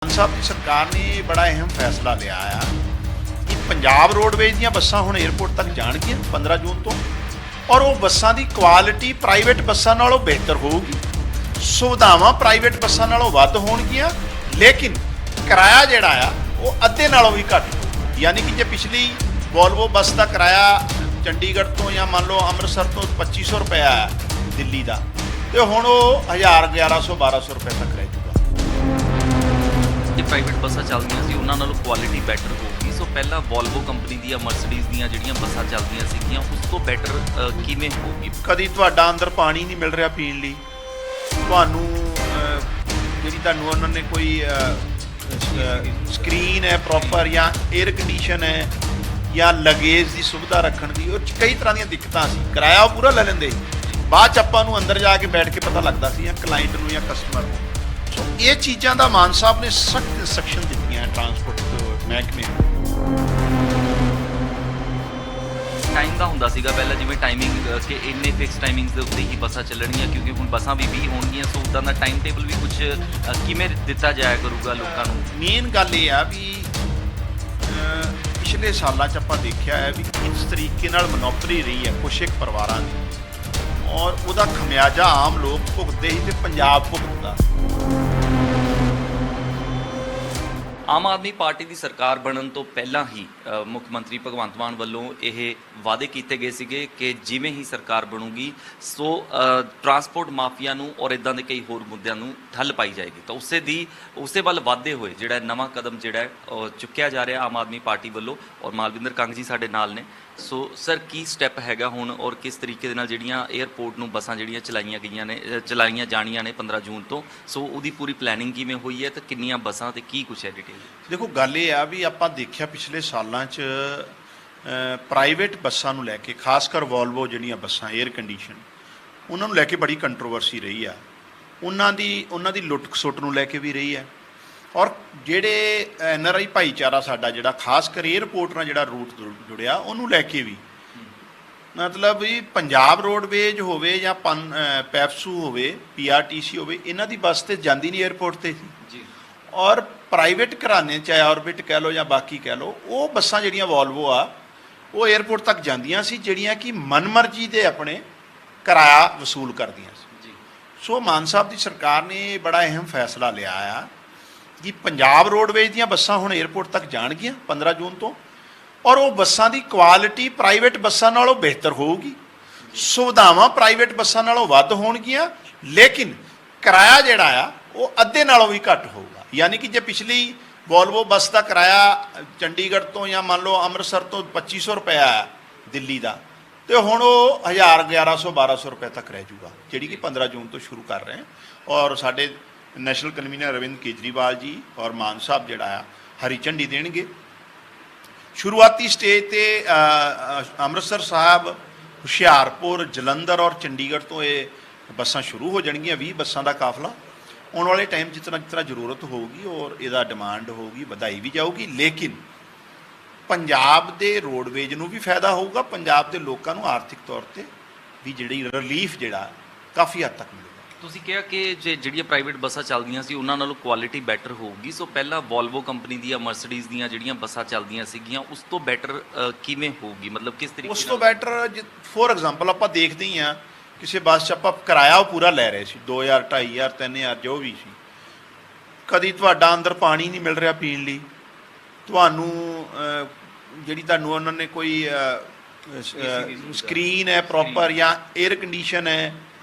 ਮਾਨ ਸਾਹਿਬ ਦੀ ਸਰਕਾਰ ਨੇ ਬੜਾ ਅਹਿਮ ਫੈਸਲਾ ਲਿਆ ਆ ਕਿ ਪੰਜਾਬ ਰੋਡਵੇਜ਼ ਦੀਆਂ ਬੱਸਾਂ ਹੁਣ 에ਅਰਪੋਰਟ ਤੱਕ ਜਾਣਗੀਆਂ 15 ਜੂਨ ਤੋਂ ਔਰ ਉਹ ਬੱਸਾਂ ਦੀ ਕੁਆਲਿਟੀ ਪ੍ਰਾਈਵੇਟ ਬੱਸਾਂ ਨਾਲੋਂ ਬਿਹਤਰ ਹੋਊਗੀ। ਸੁਵਿਧਾਵਾਂ ਪ੍ਰਾਈਵੇਟ ਬੱਸਾਂ ਨਾਲੋਂ ਵੱਧ ਹੋਣਗੀਆਂ, ਲੇਕਿਨ ਕਿਰਾਇਆ ਜਿਹੜਾ ਆ ਉਹ ਅੱਧੇ ਨਾਲੋਂ ਵੀ ਘੱਟ ਹੋਊ। ਯਾਨੀ ਕਿ ਜੇ ਪਿਛਲੀ ਵੋਲਵੋ ਬੱਸ ਦਾ ਕਿਰਾਇਆ ਚੰਡੀਗੜ੍ਹ ਤੋਂ ਜਾਂ ਮੰਨ ਲਓ ਅੰਮ੍ਰਿਤਸਰ ਤੋਂ 2500 ਰੁਪਏ ਆ ਦਿੱਲੀ ਦਾ, ਤੇ ਹੁਣ ਉਹ 1000 1100 1200 ਰੁਪਏ ਤੱਕ ਰਹਿ ਜੂਗਾ। ਜੇ ਪ੍ਰਾਈਵੇਟ ਬੱਸਾਂ ਚੱਲਦੀਆਂ ਸੀ ਉਹਨਾਂ ਨਾਲੋਂ ਕੁਆਲਿਟੀ ਬੈਟਰ ਹੋਊਗੀ। ਸੋ ਪਹਿਲਾਂ ਵੋਲਵੋ ਕੰਪਨੀ ਦੀਆਂ ਮਰਸੀਡੀਜ਼ ਦੀਆਂ ਜਿਹੜੀਆਂ ਬੱਸਾਂ ਚੱਲਦੀਆਂ ਸੀਗੀਆਂ ਉਸ ਤੋਂ ਬੈਟਰ ਕਿਵੇਂ ਹੋਊਗੀ? ਕਦੀ ਤੁਹਾਡਾ ਅੰਦਰ ਪਾਣੀ ਨਹੀਂ ਮਿਲ ਰਿਹਾ ਪੀਣ ਲਈ, ਤੁਹਾਨੂੰ ਤੁਹਾਨੂੰ ਉਹਨਾਂ ਨੇ ਕੋਈ ਸਕਰੀਨ ਹੈ ਪ੍ਰੋਪਰ ਜਾਂ 에ਅਰ ਕੰਡੀਸ਼ਨ ਹੈ ਜਾਂ ਲਗੇਜ ਦੀ ਸੁਵਿਧਾ ਰੱਖਣ ਦੀ, ਉਹ 'ਚ ਕਈ ਤਰ੍ਹਾਂ ਦੀਆਂ ਦਿੱਕਤਾਂ ਸੀ। ਕਿਰਾਇਆ ਉਹ ਪੂਰਾ ਲੈ ਲੈਂਦੇ ਸੀ, ਬਾਅਦ 'ਚ ਆਪਾਂ ਨੂੰ ਅੰਦਰ ਜਾ ਕੇ ਬੈਠ ਕੇ ਪਤਾ ਲੱਗਦਾ ਸੀ ਜਾਂ ਕਲਾਇੰਟ ਨੂੰ ਜਾਂ ਕਸਟਮਰ ਨੂੰ। ਸੋ ਇਹ ਚੀਜ਼ਾਂ ਦਾ ਮਾਨ ਸਾਹਿਬ ਨੇ ਸਖਤ ਇੰਸਟਰਕਸ਼ਨ ਦਿੱਤੀਆਂ ਟਰਾਂਸਪੋਰਟ ਮਹਿਕਮੇ ਨੂੰ। ਟਾਈਮ ਦਾ ਹੁੰਦਾ ਸੀਗਾ ਪਹਿਲਾਂ, ਜਿਵੇਂ ਟਾਈਮਿੰਗ ਕਿ ਇੰਨੇ ਫਿਕਸ ਟਾਈਮਿੰਗਸ ਦੇ ਉੱਤੇ ਹੀ ਬੱਸਾਂ ਚੱਲਣਗੀਆਂ, ਕਿਉਂਕਿ ਹੁਣ ਬੱਸਾਂ ਵੀ 20 ਹੋਣਗੀਆਂ। ਸੋ ਉੱਦਾਂ ਦਾ ਟਾਈਮ ਟੇਬਲ ਵੀ ਕੁਝ ਕਿਵੇਂ ਦਿੱਤਾ ਜਾਇਆ ਕਰੂਗਾ ਲੋਕਾਂ ਨੂੰ? ਮੇਨ ਗੱਲ ਇਹ ਆ ਵੀ ਪਿਛਲੇ ਸਾਲਾਂ 'ਚ ਆਪਾਂ ਦੇਖਿਆ ਹੈ ਵੀ ਕਿਸ ਤਰੀਕੇ ਨਾਲ ਮਨੋਪਲੀ ਰਹੀ ਹੈ ਕੁਛ ਇੱਕ ਪਰਿਵਾਰਾਂ ਦੀ, ਔਰ ਉਹਦਾ ਖਮਿਆਜਾ ਆਮ ਲੋਕ ਭੁਗਤਦੇ ਸੀ ਤੇ ਪੰਜਾਬ ਭੁਗਤਦਾ। ਆਮ ਆਦਮੀ ਪਾਰਟੀ ਦੀ ਸਰਕਾਰ ਬਣਨ ਤੋਂ ਪਹਿਲਾਂ ਹੀ ਮੁੱਖ ਮੰਤਰੀ ਭਗਵੰਤ ਮਾਨ ਵੱਲੋਂ ਇਹ ਵਾਅਦੇ ਕੀਤੇ ਗਏ ਸੀਗੇ ਕਿ ਜਿਵੇਂ ਹੀ ਸਰਕਾਰ ਬਣੂਗੀ ਸੋ ਟਰਾਂਸਪੋਰਟ ਮਾਫੀਆ ਨੂੰ ਔਰ ਇਦਾਂ ਦੇ ਕਈ ਹੋਰ ਮੁੱਦਿਆਂ ਨੂੰ ਠੱਲ ਪਾਈ ਜਾਏਗੀ। ਤਾਂ ਉਸੇ ਵੱਲ ਵਾਧੇ ਹੋਏ ਜਿਹੜਾ ਨਵਾਂ ਕਦਮ ਜਿਹੜਾ ਉਹ ਚੁੱਕਿਆ ਜਾ ਰਿਹਾ ਆਮ ਆਦਮੀ ਪਾਰਟੀ ਵੱਲੋਂ। ਔਰ ਮਾਲਵਿੰਦਰ ਕੰਗ ਜੀ ਸਾਡੇ ਨਾਲ ਨੇ। ਸੋ ਸਰ, ਕੀ ਸਟੈਪ ਹੈਗਾ ਹੁਣ ਔਰ ਕਿਸ ਤਰੀਕੇ ਦੇ ਨਾਲ ਜਿਹੜੀਆਂ 에ਅਰਪੋਰਟ ਨੂੰ ਬੱਸਾਂ ਜਿਹੜੀਆਂ ਚਲਾਈਆਂ ਜਾਣੀਆਂ ਨੇ 15 ਜੂਨ ਤੋਂ, ਸੋ ਉਹਦੀ ਪੂਰੀ ਪਲੈਨਿੰਗ ਕਿਵੇਂ ਹੋਈ ਹੈ ਤੇ ਕਿੰਨੀਆਂ ਬੱਸਾਂ ਤੇ ਕੀ ਕੁਛ ਹੈ ਡਿਟੇਲ? ਦੇਖੋ, ਗੱਲ ਇਹ ਆ ਵੀ ਆਪਾਂ ਦੇਖਿਆ ਪਿਛਲੇ ਸਾਲਾਂ 'ਚ ਪ੍ਰਾਈਵੇਟ ਬੱਸਾਂ ਨੂੰ ਲੈ ਕੇ, ਖਾਸ ਕਰ ਵੋਲਵੋ ਜਿਹੜੀਆਂ ਬੱਸਾਂ 에ਅਰ ਕੰਡੀਸ਼ਨ, ਉਹਨਾਂ ਨੂੰ ਲੈ ਕੇ ਬੜੀ ਕੰਟਰੋਵਰਸੀ ਰਹੀ ਆ। ਉਹਨਾਂ ਦੀ ਲੁੱਟ ਖਸੁੱਟ ਨੂੰ ਲੈ ਕੇ ਵੀ ਰਹੀ ਹੈ, ਔਰ ਜਿਹੜੇ NRI ਭਾਈਚਾਰਾ ਸਾਡਾ ਜਿਹੜਾ ਖਾਸ ਕਰ 에ਅਰਪੋਰਟ ਨਾਲ ਜਿਹੜਾ ਰੂਟ ਜੁੜਿਆ ਉਹਨੂੰ ਲੈ ਕੇ ਵੀ, ਮਤਲਬ ਵੀ ਪੰਜਾਬ ਰੋਡਵੇਜ ਹੋਵੇ ਜਾਂ ਪੈਪਸੂ ਹੋਵੇ, PRTC ਹੋਵੇ, ਇਹਨਾਂ ਦੀ ਬੱਸ ਤੇ ਜਾਂਦੀ ਨਹੀਂ 에ਅਰਪੋਰਟ ਤੇ ਜੀ। ਔਰ ਪ੍ਰਾਈਵੇਟ ਘਰਾਣੇ ਚਾਹੇ ਔਰਬਿਟ ਕਹਿ ਲਓ ਜਾਂ ਬਾਕੀ ਕਹਿ ਲਓ, ਉਹ ਬੱਸਾਂ ਜਿਹੜੀਆਂ ਵੋਲਵੋ ਆ ਉਹ 에ਅਰਪੋਰਟ ਤੱਕ ਜਾਂਦੀਆਂ ਸੀ, ਜਿਹੜੀਆਂ ਕਿ ਮਨਮਰਜ਼ੀ ਦੇ ਆਪਣੇ ਕਿਰਾਇਆ ਵਸੂਲ ਕਰਦੀਆਂ ਸੀ ਜੀ। ਸੋ ਮਾਨ ਸਾਹਿਬ ਦੀ ਸਰਕਾਰ ਨੇ ਬੜਾ ਅਹਿਮ ਫੈਸਲਾ ਲਿਆ ਆ ਕਿ ਪੰਜਾਬ ਰੋਡਵੇਜ਼ ਦੀਆਂ ਬੱਸਾਂ ਹੁਣ 에ਅਰਪੋਰਟ ਤੱਕ ਜਾਣਗੀਆਂ 15 ਜੂਨ ਤੋਂ, ਔਰ ਉਹ ਬੱਸਾਂ ਦੀ ਕੁਆਲਿਟੀ ਪ੍ਰਾਈਵੇਟ ਬੱਸਾਂ ਨਾਲੋਂ ਬਿਹਤਰ ਹੋਊਗੀ। ਸੁਵਿਧਾਵਾਂ ਪ੍ਰਾਈਵੇਟ ਬੱਸਾਂ ਨਾਲੋਂ ਵੱਧ ਹੋਣਗੀਆਂ, ਲੇਕਿਨ ਕਿਰਾਇਆ ਜਿਹੜਾ ਆ ਉਹ ਅੱਧੇ ਨਾਲੋਂ ਵੀ ਘੱਟ ਹੋਊਗਾ। ਯਾਨੀ ਕਿ ਜੇ ਪਿਛਲੀ ਵੋਲਵੋ ਬੱਸ ਦਾ ਕਿਰਾਇਆ ਚੰਡੀਗੜ੍ਹ ਤੋਂ ਜਾਂ ਮੰਨ ਲਓ ਅੰਮ੍ਰਿਤਸਰ ਤੋਂ 2500 ਰੁਪਏ ਆ ਦਿੱਲੀ ਦਾ, ਤੇ ਹੁਣ ਉਹ 1000 1100 1200 ਰੁਪਏ ਤੱਕ ਰਹਿ ਜੂਗਾ, ਜਿਹੜੀ ਕਿ 15 ਜੂਨ ਤੋਂ ਸ਼ੁਰੂ ਕਰ ਰਹੇ ਹਾਂ। ਔਰ ਸਾਡੇ ਨੈਸ਼ਨਲ ਕਨਵੀਨਰ ਅਰਵਿੰਦ ਕੇਜਰੀਵਾਲ ਜੀ ਔਰ ਮਾਨ ਸਾਹਿਬ ਜਿਹੜਾ ਆ ਹਰੀ ਝੰਡੀ ਦੇਣਗੇ। ਸ਼ੁਰੂਆਤੀ ਸਟੇਜ ਤੇ ਅੰਮ੍ਰਿਤਸਰ ਸਾਹਿਬ, ਹੁਸ਼ਿਆਰਪੁਰ, ਜਲੰਧਰ ਔਰ ਚੰਡੀਗੜ੍ਹ ਤੋਂ ਇਹ ਬੱਸਾਂ ਸ਼ੁਰੂ ਹੋ ਜਾਣਗੀਆਂ। 20 ਬੱਸਾਂ ਦਾ ਕਾਫਲਾ ਆਉਣ ਵਾਲੇ ਟਾਈਮ ਜਿਸ ਤਰ੍ਹਾਂ ਜ਼ਰੂਰਤ ਹੋਊਗੀ ਔਰ ਇਹਦਾ ਡਿਮਾਂਡ ਹੋਊਗੀ ਵਧਾਈ ਵੀ ਜਾਊਗੀ, ਲੇਕਿਨ ਪੰਜਾਬ ਦੇ ਰੋਡਵੇਜ ਨੂੰ ਵੀ ਫਾਇਦਾ ਹੋਊਗਾ, ਪੰਜਾਬ ਦੇ ਲੋਕਾਂ ਨੂੰ ਆਰਥਿਕ ਤੌਰ ਤੇ ਵੀ ਜਿਹੜੀ ਰਿਲੀਫ ਜਿਹੜਾ ਕਾਫੀ ਹੱਦ ਤੱਕ ਮਿਲੇਗਾ। ਤੁਸੀਂ ਕਿਹਾ ਕਿ ਜਿਹੜੀਆਂ ਪ੍ਰਾਈਵੇਟ ਬੱਸਾਂ ਚੱਲਦੀਆਂ ਸੀ ਉਹਨਾਂ ਨਾਲੋਂ ਕੁਆਲਿਟੀ ਬੈਟਰ ਹੋਊਗੀ। ਸੋ ਪਹਿਲਾਂ ਵੋਲਵੋ ਕੰਪਨੀ ਦੀਆਂ ਮਰਸੀਡੀਜ਼ ਦੀਆਂ ਜਿਹੜੀਆਂ ਬੱਸਾਂ ਚੱਲਦੀਆਂ ਸੀਗੀਆਂ ਉਸ ਤੋਂ ਬੈਟਰ ਕਿਵੇਂ ਹੋਊਗੀ? ਮਤਲਬ ਕਿਸ ਤਰੀਕੇ? ਉਸ ਤੋਂ ਬੈਟਰ ਫੋਰ ਐਗਜ਼ਾਮਪਲ ਆਪਾਂ ਦੇਖਦੇ ਹੀ ਹਾਂ, ਕਿਸੇ ਬੱਸ 'ਚ ਆਪਾਂ ਕਿਰਾਇਆ ਉਹ ਪੂਰਾ ਲੈ ਰਹੇ ਸੀ 2000 2500 3000 ਜੋ ਵੀ ਸੀ। ਕਦੀ ਤੁਹਾਡਾ ਅੰਦਰ ਪਾਣੀ ਨਹੀਂ ਮਿਲ ਰਿਹਾ ਪੀਣ ਲਈ, ਤੁਹਾਨੂੰ ਉਹਨਾਂ ਨੇ ਕੋਈ ਸਕਰੀਨ ਹੈ ਪ੍ਰੋਪਰ ਜਾਂ 에ਅਰ ਕੰਡੀਸ਼ਨ ਹੈ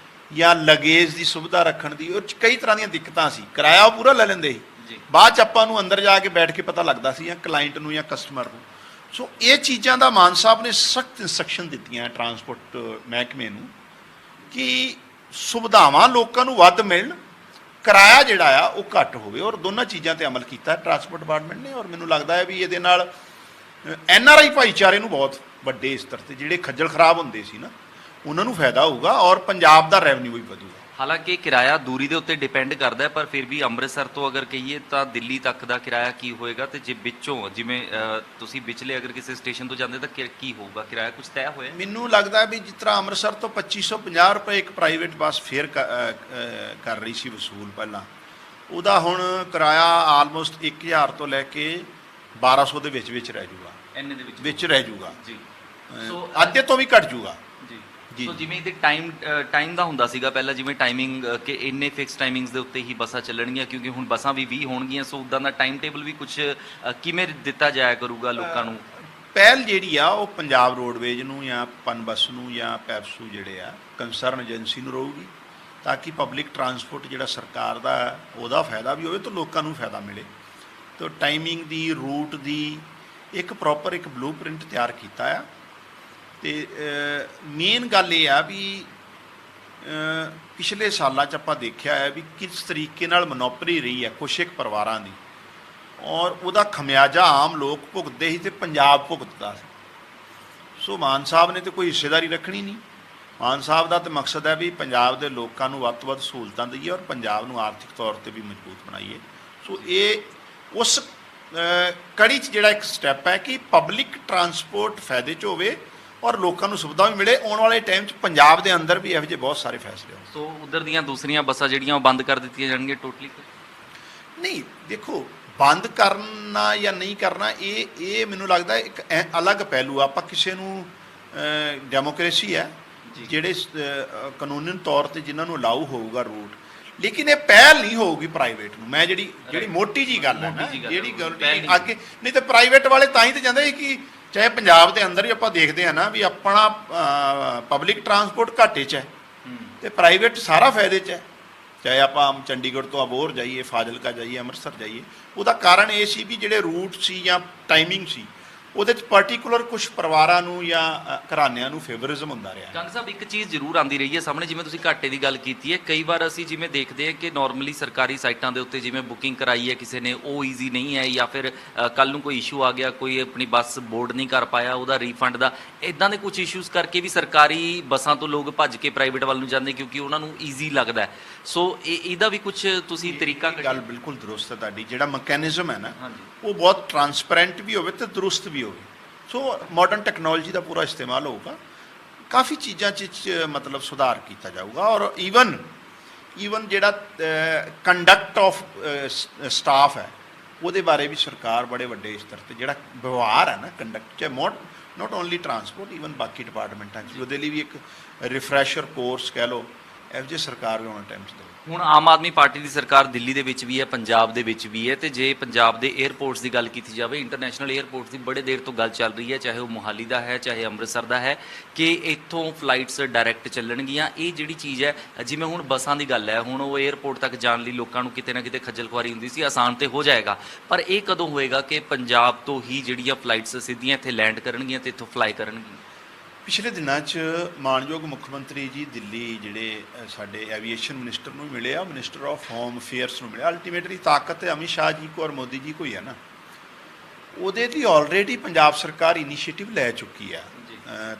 ਜਾਂ ਲਗੇਜ ਦੀ ਸੁਵਿਧਾ ਰੱਖਣ ਦੀ, ਉਹ 'ਚ ਕਈ ਤਰ੍ਹਾਂ ਦੀਆਂ ਦਿੱਕਤਾਂ ਸੀ। ਕਿਰਾਇਆ ਉਹ ਪੂਰਾ ਲੈ ਲੈਂਦੇ ਸੀ, ਬਾਅਦ 'ਚ ਆਪਾਂ ਨੂੰ ਅੰਦਰ ਜਾ ਕੇ ਬੈਠ ਕੇ ਪਤਾ ਲੱਗਦਾ ਸੀ ਜਾਂ ਕਲਾਇੰਟ ਨੂੰ ਜਾਂ ਕਸਟਮਰ ਨੂੰ। ਸੋ ਇਹ ਚੀਜ਼ਾਂ ਦਾ ਮਾਨ ਸਾਹਿਬ ਨੇ ਸਖਤ ਇੰਸਟਰਕਸ਼ਨ ਦਿੱਤੀਆਂ ਟਰਾਂਸਪੋਰਟ ਮਹਿਕਮੇ ਨੂੰ ਕਿ ਸੁਵਿਧਾਵਾਂ ਲੋਕਾਂ ਨੂੰ ਵੱਧ ਮਿਲਣ, ਕਿਰਾਇਆ ਜਿਹੜਾ ਆ ਉਹ ਘੱਟ ਹੋਵੇ, ਔਰ ਦੋਨਾਂ ਚੀਜ਼ਾਂ ਤੇ ਅਮਲ ਕੀਤਾ ਟਰਾਂਸਪੋਰਟ ਡਿਪਾਰਟਮੈਂਟ ਨੇ। ਔਰ ਮੈਨੂੰ ਲੱਗਦਾ ਹੈ ਵੀ ਇਹਦੇ ਨਾਲ NRI ਭਾਈਚਾਰੇ ਨੂੰ ਬਹੁਤ ਵੱਡੇ ਸਤਰ ਤੇ ਜਿਹੜੇ ਖੱਜਲ ਖਰਾਬ ਹੁੰਦੇ ਸੀ ਨਾ, ਉਹਨਾਂ ਨੂੰ ਫਾਇਦਾ ਹੋਊਗਾ ਔਰ ਪੰਜਾਬ ਦਾ ਰੈਵਨਿਊ ਵੀ ਵਧੂਗਾ। ਹਾਲਾਂਕਿ ਕਿਰਾਇਆ ਦੂਰੀ ਦੇ ਉੱਤੇ ਡਿਪੈਂਡ ਕਰਦਾ ਹੈ, ਪਰ ਫਿਰ ਵੀ ਅੰਮ੍ਰਿਤਸਰ ਤੋਂ ਅਗਰ ਕਹੀਏ ਤਾਂ ਦਿੱਲੀ ਤੱਕ ਦਾ ਕਿਰਾਇਆ ਕੀ ਹੋਏਗਾ? ਤੇ ਜੇ ਵਿੱਚੋਂ ਜਿਵੇਂ ਤੁਸੀਂ ਵਿਚਲੇ ਅਗਰ ਕਿਸੇ ਸਟੇਸ਼ਨ ਤੋਂ ਜਾਂਦੇ ਤਾਂ ਕੀ ਹੋਊਗਾ ਕਿਰਾਇਆ? ਕੁਝ ਤੈਅ ਹੋਇਆ? ਮੈਨੂੰ ਲੱਗਦਾ ਵੀ ਜਿਸ ਤਰ੍ਹਾਂ ਅੰਮ੍ਰਿਤਸਰ ਤੋਂ 2550 ਰੁਪਏ ਇੱਕ ਪ੍ਰਾਈਵੇਟ ਬੱਸ ਫੇਅਰ ਕਰ ਰਹੀ ਸੀ ਵਸੂਲ ਪਹਿਲਾਂ, ਉਹਦਾ ਹੁਣ ਕਿਰਾਇਆ ਆਲਮੋਸਟ 1000 ਤੋਂ ਲੈ ਕੇ 1200 ਦੇ ਵਿੱਚ ਰਹਿ ਜੂਗਾ, ਇੰਨੇ ਦੇ ਵਿੱਚ ਰਹਿ ਜੂਗਾ ਜੀ। ਅੱਧੇ ਤੋਂ ਵੀ ਘੱਟ ਜੂਗਾ ਜੀ ਜੀ। ਸੋ ਜਿਵੇਂ ਇਹਦੇ ਟਾਈਮ ਦਾ ਹੁੰਦਾ ਸੀਗਾ ਪਹਿਲਾਂ, ਜਿਵੇਂ ਟਾਈਮਿੰਗ ਕਿ ਇੰਨੇ ਫਿਕਸ ਟਾਈਮਿੰਗਸ ਦੇ ਉੱਤੇ ਹੀ ਬੱਸਾਂ ਚੱਲਣਗੀਆਂ, ਕਿਉਂਕਿ ਹੁਣ ਬੱਸਾਂ ਵੀ 20 ਹੋਣਗੀਆਂ, ਸੋ ਉੱਦਾਂ ਦਾ ਟਾਈਮ ਟੇਬਲ ਵੀ ਕੁਝ ਕਿਵੇਂ ਦਿੱਤਾ ਜਾਇਆ ਕਰੂਗਾ ਲੋਕਾਂ ਨੂੰ? ਪਹਿਲ ਜਿਹੜੀ ਆ ਉਹ ਪੰਜਾਬ ਰੋਡਵੇਜ਼ ਨੂੰ ਜਾਂ ਪਨਬੱਸ ਨੂੰ ਜਾਂ ਪੈਪਸੂ ਜਿਹੜੇ ਆ ਕੰਸਰਨ ਏਜੰਸੀ ਨੂੰ ਰਹੂਗੀ, ਤਾਂ ਕਿ ਪਬਲਿਕ ਟਰਾਂਸਪੋਰਟ ਜਿਹੜਾ ਸਰਕਾਰ ਦਾ ਉਹਦਾ ਫਾਇਦਾ ਵੀ ਹੋਵੇ ਤੇ ਲੋਕਾਂ ਨੂੰ ਫਾਇਦਾ ਮਿਲੇ। ਤੇ ਟਾਈਮਿੰਗ ਦੀ, ਰੂਟ ਦੀ ਇੱਕ ਪ੍ਰੋਪਰ ਇੱਕ ਬਲੂਪ੍ਰਿੰਟ ਤਿਆਰ ਕੀਤਾ ਆ। ਤੇ ਮੇਨ ਗੱਲ ਇਹ ਆ ਵੀ ਪਿਛਲੇ ਸਾਲਾਂ 'ਚ ਆਪਾਂ ਦੇਖਿਆ ਹੈ ਵੀ ਕਿਸ ਤਰੀਕੇ ਨਾਲ ਮਨੋਪਲੀ ਰਹੀ ਹੈ ਕੁਛ ਇੱਕ ਪਰਿਵਾਰਾਂ ਦੀ, ਔਰ ਉਹਦਾ ਖਮਿਆਜਾ ਆਮ ਲੋਕ ਭੁਗਤਦੇ ਸੀ ਤੇ ਪੰਜਾਬ ਭੁਗਤਦਾ ਸੀ। ਸੋ ਮਾਨ ਸਾਹਿਬ ਨੇ ਤੇ ਕੋਈ ਹਿੱਸੇਦਾਰੀ ਰੱਖਣੀ ਨਹੀਂ। ਮਾਨ ਸਾਹਿਬ ਦਾ ਤਾਂ ਮਕਸਦ ਹੈ ਵੀ ਪੰਜਾਬ ਦੇ ਲੋਕਾਂ ਨੂੰ ਵੱਧ ਤੋਂ ਵੱਧ ਸਹੂਲਤਾਂ ਦਈਏ ਔਰ ਪੰਜਾਬ ਨੂੰ ਆਰਥਿਕ ਤੌਰ ਤੇ ਵੀ ਮਜ਼ਬੂਤ ਬਣਾਈਏ। ਸੋ ਇਹ ਉਸ ਕੜੀ 'ਚ ਜਿਹੜਾ ਇੱਕ ਸਟੈਪ ਹੈ ਕਿ ਪਬਲਿਕ ਟਰਾਂਸਪੋਰਟ ਫਾਇਦੇ 'ਚ ਹੋਵੇ ਔਰ ਲੋਕਾਂ ਨੂੰ ਸੁਵਿਧਾ ਵੀ ਮਿਲੇ। ਆਉਣ ਵਾਲੇ ਟਾਈਮ 'ਚ ਪੰਜਾਬ ਦੇ ਅੰਦਰ ਵੀ ਇਹੋ ਜਿਹੇ ਬਹੁਤ ਸਾਰੇ ਫੈਸਲੇ ਹੋਣ। ਸੋ ਉਧਰ ਦੀਆਂ ਦੂਸਰੀਆਂ ਬੱਸਾਂ ਜਿਹੜੀਆਂ ਉਹ ਬੰਦ ਕਰ ਦਿੱਤੀਆਂ ਜਾਣਗੀਆਂ ਟੋਟਲੀ? ਨਹੀਂ, ਦੇਖੋ ਬੰਦ ਕਰਨਾ ਜਾਂ ਨਹੀਂ ਕਰਨਾ ਇਹ ਮੈਨੂੰ ਲੱਗਦਾ ਇੱਕ ਅਲੱਗ ਪਹਿਲੂ ਆ। ਆਪਾਂ ਕਿਸੇ ਨੂੰ ਡੈਮੋਕ੍ਰੇਸੀ ਹੈ, ਜਿਹੜੇ ਕਾਨੂੰਨੀ ਤੌਰ ਤੇ ਜਿਨ੍ਹਾਂ ਨੂੰ ਅਲਾਊ ਹੋਊਗਾ ਰੂਟ, ਲੇਕਿਨ ਇਹ ਪਹਿਲ ਨਹੀਂ ਹੋਊਗੀ ਪ੍ਰਾਈਵੇਟ ਨੂੰ। ਮੈਂ ਜਿਹੜੀ ਮੋਟੀ ਜੀ ਗੱਲ ਹੈ ਨਾ, ਜਿਹੜੀ ਗੱਲ ਅੱਗੇ ਨਹੀਂ ਤੇ ਪ੍ਰਾਈਵੇਟ ਵਾਲੇ ਤਾਂ ਹੀ ਤੇ ਜਾਂਦੇ ਸੀ ਕਿ ਚਾਹੇ ਪੰਜਾਬ ਦੇ ਅੰਦਰ ਹੀ ਆਪਾਂ ਦੇਖਦੇ ਹਾਂ ਨਾ ਵੀ ਆਪਣਾ ਪਬਲਿਕ ਟਰਾਂਸਪੋਰਟ ਘਾਟੇ 'ਚ ਹੈ ਤੇ ਪ੍ਰਾਈਵੇਟ ਸਾਰਾ ਫਾਇਦੇ 'ਚ ਹੈ। ਚਾਹੇ ਆਪਾਂ ਚੰਡੀਗੜ੍ਹ ਤੋਂ ਅਬੋਹਰ ਜਾਈਏ, ਫਾਜ਼ਿਲਕਾ ਜਾਈਏ, ਅੰਮ੍ਰਿਤਸਰ ਜਾਈਏ, ਉਹਦਾ ਕਾਰਨ ਇਹ ਸੀ ਵੀ ਜਿਹੜੇ ਰੂਟ ਸੀ ਜਾਂ ਟਾਈਮਿੰਗ ਸੀ ਉਹਦੇ 'ਚ ਪਾਰਟੀਕੂਲਰ ਕੁਝ ਪਰਿਵਾਰਾਂ ਨੂੰ ਜਾਂ ਘਰਾਣਿਆਂ ਨੂੰ ਫੇਵਰਿਜ਼ਮ ਹੁੰਦਾ ਰਿਹਾ। ਕੰਗ ਸਾਹਿਬ, ਇੱਕ ਚੀਜ਼ ਜ਼ਰੂਰ ਆਉਂਦੀ ਰਹੀ ਹੈ ਸਾਹਮਣੇ, ਜਿਵੇਂ ਤੁਸੀਂ ਘਾਟੇ ਦੀ ਗੱਲ ਕੀਤੀ ਹੈ, ਕਈ ਵਾਰ ਅਸੀਂ ਜਿਵੇਂ ਦੇਖਦੇ ਹਾਂ ਕਿ ਨਾਰਮਲੀ ਸਰਕਾਰੀ ਸਾਈਟਾਂ ਦੇ ਉੱਤੇ ਜਿਵੇਂ ਬੁਕਿੰਗ ਕਰਾਈ ਹੈ ਕਿਸੇ ਨੇ, ਉਹ ਈਜ਼ੀ ਨਹੀਂ ਹੈ, ਜਾਂ ਫਿਰ ਕੱਲ ਨੂੰ ਕੋਈ ਇਸ਼ੂ ਆ ਗਿਆ, ਕੋਈ ਆਪਣੀ ਬੱਸ ਬੋਰਡ ਨਹੀਂ ਕਰ ਪਾਇਆ, ਉਹਦਾ ਰੀਫੰਡ ਦਾ, ਇਦਾਂ ਦੇ ਕੁਝ ਇਸ਼ੂਜ਼ ਕਰਕੇ ਵੀ ਸਰਕਾਰੀ ਬੱਸਾਂ ਤੋਂ ਲੋਕ ਭੱਜ ਕੇ ਪ੍ਰਾਈਵੇਟ ਵੱਲ ਨੂੰ ਜਾਂਦੇ ਕਿਉਂਕਿ ਉਹਨਾਂ ਨੂੰ ਈਜ਼ੀ ਲੱਗਦਾ ਹੈ। ਸੋ ਇਹਦਾ ਵੀ ਕੁਝ ਤੁਸੀਂ ਤਰੀਕਾ? ਗੱਲ ਬਿਲਕੁਲ ਦਰੁਸਤ ਹੈ ਤੁਹਾਡੀ। ਜਿਹੜਾ ਮਕੈਨਿਜ਼ਮ ਹੈ ਨਾ ਉਹ ਬਹੁਤ ਟਰਾਂਸਪੇਰੈਂਟ ਵੀ ਹੋਵੇ ਤੇ ਦਰੁਸਤ ਵੀ ਹੋਵੇ। ਸੋ ਮਾਡਰਨ ਟੈਕਨੋਲੋਜੀ ਦਾ ਪੂਰਾ ਇਸਤੇਮਾਲ ਹੋਊਗਾ, ਕਾਫੀ ਚੀਜ਼ਾਂ 'ਚ ਮਤਲਬ ਸੁਧਾਰ ਕੀਤਾ ਜਾਊਗਾ। ਔਰ ਈਵਨ ਜਿਹੜਾ ਕੰਡਕਟ ਆਫ ਸਟਾਫ ਹੈ ਉਹਦੇ ਬਾਰੇ ਵੀ ਸਰਕਾਰ ਬੜੇ ਵੱਡੇ ਸਤਰ ਤੇ ਜਿਹੜਾ ਵਿਵਹਾਰ ਹੈ ਨਾ ਕੰਡਕਟ 'ਚ, ਨੋਟ ਓਨਲੀ ਟਰਾਂਸਪੋਰਟ, ਈਵਨ ਬਾਕੀ ਡਿਪਾਰਟਮੈਂਟਾਂ 'ਚ ਉਹਦੇ ਲਈ ਵੀ ਇੱਕ ਰਿਫਰੈਸ਼ਰ ਕੋਰਸ ਕਹਿ ਲਓ, ਇਹੋ ਜਿਹੀ ਸਰਕਾਰ ਵੀ ਆਉਣ ਟਾਈਮ 'ਚ ਦੇਵੇ। ਹੁਣ ਆਮ ਆਦਮੀ ਪਾਰਟੀ ਦੀ ਸਰਕਾਰ ਦਿੱਲੀ ਦੇ ਵਿੱਚ ਵੀ ਹੈ, ਪੰਜਾਬ ਦੇ ਵਿੱਚ ਵੀ ਹੈ, ਤੇ ਜੇ ਪੰਜਾਬ ਦੇ 에ਅਰਪੋਰਟਸ ਦੀ ਗੱਲ ਕੀਤੀ ਜਾਵੇ, ਇੰਟਰਨੈਸ਼ਨਲ 에ਅਰਪੋਰਟਸ ਦੀ ਬੜੇ ਦੇਰ ਤੋਂ ਗੱਲ ਚੱਲ ਰਹੀ ਹੈ, ਚਾਹੇ ਉਹ ਮੋਹਾਲੀ ਦਾ ਹੈ ਚਾਹੇ ਅੰਮ੍ਰਿਤਸਰ ਦਾ ਹੈ, ਕਿ ਇੱਥੋਂ ਫਲਾਈਟਸ ਡਾਇਰੈਕਟ ਚੱਲਣਗੀਆਂ। ਇਹ ਜਿਹੜੀ ਚੀਜ਼ ਹੈ, ਜਿਵੇਂ ਹੁਣ ਬੱਸਾਂ ਦੀ ਗੱਲ ਹੈ, ਹੁਣ ਉਹ 에ਅਰਪੋਰਟ ਤੱਕ ਜਾਣ ਲਈ ਲੋਕਾਂ ਨੂੰ ਕਿਤੇ ਨਾ ਕਿਤੇ ਖੱਜਲ ਖੁਆਰੀ ਹੁੰਦੀ ਸੀ, ਆਸਾਨ ਤੇ ਹੋ ਜਾਏਗਾ, ਪਰ ਇਹ ਕਦੋਂ ਹੋਏਗਾ ਕਿ ਪੰਜਾਬ ਤੋਂ ਹੀ ਜਿਹੜੀਆਂ ਫਲਾਈਟਸ ਸਿੱਧੀਆਂ ਇੱਥੇ ਲੈਂਡ ਕਰਨਗੀਆਂ ਤੇ ਇੱਥੋਂ ਫਲਾਈ ਕਰਨਗੀਆਂ? ਪਿਛਲੇ ਦਿਨਾਂ 'ਚ ਮਾਣਯੋਗ ਮੁੱਖ ਮੰਤਰੀ ਜੀ ਦਿੱਲੀ ਜਿਹੜੇ ਸਾਡੇ ਐਵੀਏਸ਼ਨ ਮਿਨਿਸਟਰ ਨੂੰ ਮਿਲੇ ਆ, ਮਿਨਿਸਟਰ ਆਫ ਹੋਮ ਅਫੇਅਰਸ ਨੂੰ ਮਿਲਿਆ। ਅਲਟੀਮੇਟਲੀ ਤਾਕਤ ਅਮਿਤ ਸ਼ਾਹ ਜੀ ਕੋ ਔਰ ਮੋਦੀ ਜੀ ਕੋਈ ਹੈ ਨਾ, ਉਹਦੇ ਦੀ ਆਲਰੇਡੀ ਪੰਜਾਬ ਸਰਕਾਰ ਇਨੀਸ਼ੀਏਟਿਵ ਲੈ ਚੁੱਕੀ ਆ।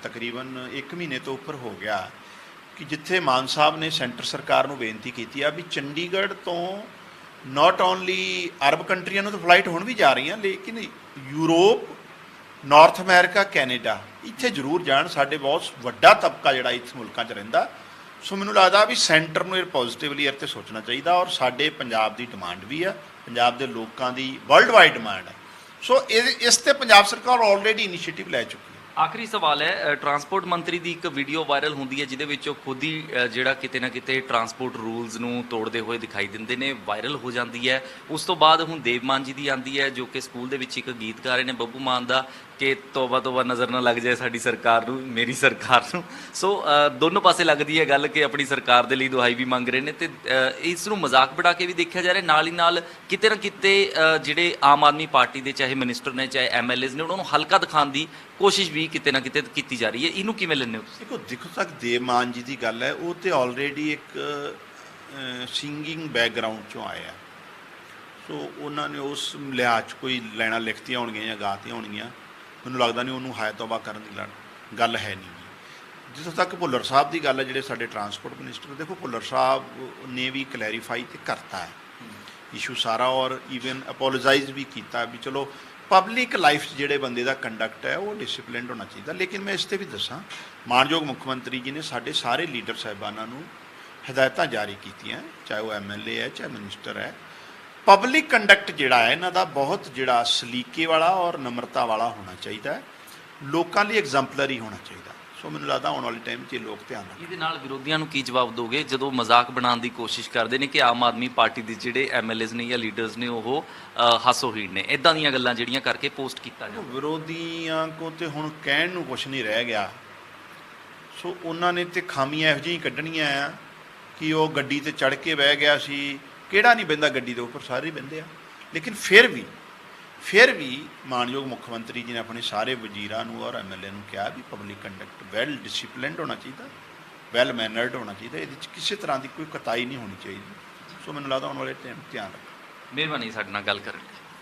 ਤਕਰੀਬਨ 1 ਮਹੀਨੇ ਤੋਂ ਉੱਪਰ ਹੋ ਗਿਆ ਕਿ ਜਿੱਥੇ ਮਾਨ ਸਾਹਿਬ ਨੇ ਸੈਂਟਰ ਸਰਕਾਰ ਨੂੰ ਬੇਨਤੀ ਕੀਤੀ ਆ ਵੀ ਚੰਡੀਗੜ੍ਹ ਤੋਂ ਨਾਟ ਓਨਲੀ ਅਰਬ ਕੰਟਰੀਆਂ ਨੂੰ ਤਾਂ ਫਲਾਈਟ ਹੁਣ ਵੀ ਜਾ ਰਹੀਆਂ, ਲੇਕਿਨ ਯੂਰਪ, ਨਾਰਥ ਅਮਰੀਕਾ, ਕੈਨੇਡਾ ਇੱਥੇ ਜ਼ਰੂਰ ਜਾਣ। ਸਾਡੇ ਬਹੁਤ ਵੱਡਾ ਤਬਕਾ ਜਿਹੜਾ ਇੱਥੇ ਮੁਲਕਾਂ 'ਚ ਰਹਿੰਦਾ। ਸੋ ਮੈਨੂੰ ਲੱਗਦਾ ਵੀ ਸੈਂਟਰ ਨੂੰ ਇਹ ਪੋਜ਼ਿਟਿਵਲੀ ਇਹ 'ਤੇ ਸੋਚਣਾ ਚਾਹੀਦਾ, ਔਰ ਸਾਡੇ ਪੰਜਾਬ ਦੀ ਡਿਮਾਂਡ ਵੀ ਆ, ਪੰਜਾਬ ਦੇ ਲੋਕਾਂ ਦੀ ਵਰਲਡ ਵਾਈਡ ਡਿਮਾਂਡ ਹੈ। ਸੋ ਇਸ 'ਤੇ ਪੰਜਾਬ ਸਰਕਾਰ ਆਲਰੇਡੀ ਇਨੀਸ਼ੀਏਟਿਵ ਲੈ ਚੁੱਕੀ ਹੈ। ਆਖਰੀ ਸਵਾਲ ਹੈ, ਟਰਾਂਸਪੋਰਟ ਮੰਤਰੀ ਦੀ ਇੱਕ ਵੀਡੀਓ ਵਾਇਰਲ ਹੁੰਦੀ ਹੈ ਜਿਹਦੇ ਵਿੱਚ ਉਹ ਖੁਦ ਹੀ ਜਿਹੜਾ ਕਿਤੇ ਨਾ ਕਿਤੇ ਟਰਾਂਸਪੋਰਟ ਰੂਲਸ ਨੂੰ ਤੋੜਦੇ ਹੋਏ ਦਿਖਾਈ ਦਿੰਦੇ ਨੇ, ਵਾਇਰਲ ਹੋ ਜਾਂਦੀ ਹੈ। ਉਸ ਤੋਂ ਬਾਅਦ ਹੁਣ ਦੇਵ ਮਾਨ ਜੀ ਦੀ ਆਉਂਦੀ ਹੈ, ਜੋ ਕਿ ਸਕੂਲ ਦੇ ਵਿੱਚ ਇੱਕ ਗੀਤ ਗਾ ਰਹੇ ਨੇ ਬੱਬੂ ਮਾਨ ਦਾ, ਕਿ ਤੋਬਾ ਤੋਬਾ ਨਜ਼ਰ ਨਾ ਲੱਗ ਜਾਏ ਸਾਡੀ ਸਰਕਾਰ ਨੂੰ, ਮੇਰੀ ਸਰਕਾਰ ਨੂੰ। ਸੋ ਦੋਨੋਂ ਪਾਸੇ ਲੱਗਦੀ ਹੈ ਗੱਲ ਕਿ ਆਪਣੀ ਸਰਕਾਰ ਦੇ ਲਈ ਦੁਹਾਈ ਵੀ ਮੰਗ ਰਹੇ ਨੇ, ਤੇ ਇਸ ਨੂੰ ਮਜ਼ਾਕ ਬਣਾ ਕੇ ਵੀ ਦੇਖਿਆ ਜਾ ਰਿਹਾ। ਨਾਲ ਹੀ ਨਾਲ ਕਿਤੇ ਨਾ ਕਿਤੇ ਜਿਹੜੇ ਆਮ ਆਦਮੀ ਪਾਰਟੀ ਦੇ ਚਾਹੇ ਮਿਨਿਸਟਰ ਨੇ ਚਾਹੇ ਐਮਐਲਏਜ਼ ਨੇ, ਉਹਨਾਂ ਨੂੰ ਹਲਕਾ ਦਿਖਾਉਣ ਦੀ ਕੋਸ਼ਿਸ਼ ਵੀ ਕਿਤੇ ਨਾ ਕਿਤੇ ਕੀਤੀ ਜਾ ਰਹੀ ਹੈ। ਇਹਨੂੰ ਕਿਵੇਂ ਲੈਂਦੇ ਹੋ ਤੁਸੀਂ? ਦੇਖੋ ਤੱਕ ਦੇਵ ਮਾਨ ਜੀ ਦੀ ਗੱਲ ਹੈ, ਉਹ ਤੇ ਆਲਰੇਡੀ ਇੱਕ ਸਿੰਗਿੰਗ ਬੈਕਗਰਾਊਂਡ 'ਚੋਂ ਆਏ ਆ। ਸੋ ਉਹਨਾਂ ਨੇ ਉਸ ਲਿਹਾਜ਼ 'ਚ ਕੋਈ ਲੈਣਾ ਲਿਖਤੀਆਂ ਹੋਣਗੀਆਂ ਜਾਂ ਗਾਤੀਆਂ ਹੋਣਗੀਆਂ, ਮੈਨੂੰ ਲੱਗਦਾ ਨਹੀਂ ਉਹਨੂੰ ਹਾਏ ਤੌਬਾ ਕਰਨ ਦੀ ਗੱਲ ਹੈ ਨਹੀਂ। ਜਿੱਥੋਂ ਤੱਕ ਭੁੱਲਰ ਸਾਹਿਬ ਦੀ ਗੱਲ ਹੈ, ਜਿਹੜੇ ਸਾਡੇ ਟਰਾਂਸਪੋਰਟ ਮਿਨਿਸਟਰ, ਦੇਖੋ ਭੁੱਲਰ ਸਾਹਿਬ ਨੇ ਵੀ ਕਲੈਰੀਫਾਈ ਤੇ ਕਰਤਾ ਹੈ ਇਸ਼ੂ ਸਾਰਾ, ਔਰ ਈਵਨ ਅਪੋਲੋਜਾਈਜ਼ ਵੀ ਕੀਤਾ ਵੀ ਚਲੋ ਪਬਲਿਕ ਲਾਈਫ 'ਚ ਜਿਹੜੇ ਬੰਦੇ ਦਾ ਕੰਡਕਟ ਹੈ ਉਹ ਡਿਸਿਪਲਿਨਡ ਹੋਣਾ ਚਾਹੀਦਾ। ਲੇਕਿਨ ਮੈਂ ਇਸ 'ਤੇ ਵੀ ਦੱਸਾਂ, ਮਾਣਯੋਗ ਮੁੱਖ ਮੰਤਰੀ ਜੀ ਨੇ ਸਾਡੇ ਸਾਰੇ ਲੀਡਰ ਸਾਹਿਬਾਨਾਂ ਨੂੰ ਹਦਾਇਤਾਂ ਜਾਰੀ ਕੀਤੀਆਂ, ਚਾਹੇ ਉਹ ਐਮਐਲਏ ਹੈ ਚਾਹੇ ਮਿਨਿਸਟਰ ਹੈ, ਪਬਲਿਕ ਕੰਡਕਟ ਜਿਹੜਾ ਹੈ ਇਹਨਾਂ ਦਾ ਬਹੁਤ ਜਿਹੜਾ ਸਲੀਕੇ ਵਾਲਾ ਔਰ ਨਮਰਤਾ ਵਾਲਾ ਹੋਣਾ ਚਾਹੀਦਾ ਹੈ, ਲੋਕਾਂ ਲਈ ਐਗਜ਼ੈਂਪਲਰੀ ਹੋਣਾ ਚਾਹੀਦਾ। ਸੋ ਮੈਨੂੰ ਲੱਗਦਾ ਆਉਣ ਵਾਲੇ ਟਾਈਮ 'ਚ ਇਹ ਲੋਕ ਧਿਆਨ ਰੱਖਣਗੇ। ਇਹਦੇ ਨਾਲ ਵਿਰੋਧੀਆਂ ਨੂੰ ਕੀ ਜਵਾਬ ਦੋਗੇ ਜਦੋਂ ਮਜ਼ਾਕ ਬਣਾਉਣ ਦੀ ਕੋਸ਼ਿਸ਼ ਕਰਦੇ ਨੇ ਕਿ ਆਮ ਆਦਮੀ ਪਾਰਟੀ ਦੇ ਜਿਹੜੇ ਐਮਐਲਏਜ਼ ਨੇ ਜਾਂ ਲੀਡਰਸ ਨੇ ਉਹ ਹਾਸੋਹੀਣ ਨੇ, ਇਦਾਂ ਦੀਆਂ ਗੱਲਾਂ ਜਿਹੜੀਆਂ ਕਰਕੇ ਪੋਸਟ ਕੀਤਾ ਜਾਂਦਾ? ਵਿਰੋਧੀਆਂ ਕੋ ਤੇ ਹੁਣ ਕਹਿਣ ਨੂੰ ਕੁਛ ਨਹੀਂ ਰਹਿ ਗਿਆ। ਸੋ ਉਹਨਾਂ ਨੇ ਤੇ ਖਾਮੀਆਂ ਇਹੋ ਜਿਹੀਆਂ ਕੱਢਣੀਆਂ ਆ ਕਿ ਉਹ ਗੱਡੀ ਤੇ ਚੜ੍ਹ ਕੇ ਬਹਿ ਗਿਆ ਸੀ, ਕਿਹੜਾ ਨਹੀਂ ਬਹਿੰਦਾ ਗੱਡੀ ਦੇ ਉੱਪਰ, ਸਾਰੇ ਬਹਿੰਦੇ ਆ। ਲੇਕਿਨ ਫਿਰ ਵੀ ਮਾਨਯੋਗ ਮੁੱਖ ਮੰਤਰੀ ਜੀ ਨੇ ਆਪਣੇ ਸਾਰੇ ਵਜ਼ੀਰਾਂ ਨੂੰ ਔਰ ਐਮਐਲਏ ਨੂੰ ਕਿਹਾ ਵੀ ਪਬਲਿਕ ਕੰਡਕਟ ਵੈਲ ਡਿਸਿਪਲਿਨਡ ਹੋਣਾ ਚਾਹੀਦਾ, ਵੈਲ ਮੈਨਰਡ ਹੋਣਾ ਚਾਹੀਦਾ, ਇਹਦੇ 'ਚ ਕਿਸੇ ਤਰ੍ਹਾਂ ਦੀ ਕੋਈ ਕਤਾਈ ਨਹੀਂ ਹੋਣੀ ਚਾਹੀਦੀ। ਸੋ ਮੈਨੂੰ ਲੱਗਦਾ ਆਉਣ ਵਾਲੇ ਟਾਈਮ ਧਿਆਨ ਰੱਖੋ। ਮਿਹਰਬਾਨੀ ਸਾਡੇ ਨਾਲ ਗੱਲ ਕਰਨ ਲਈ।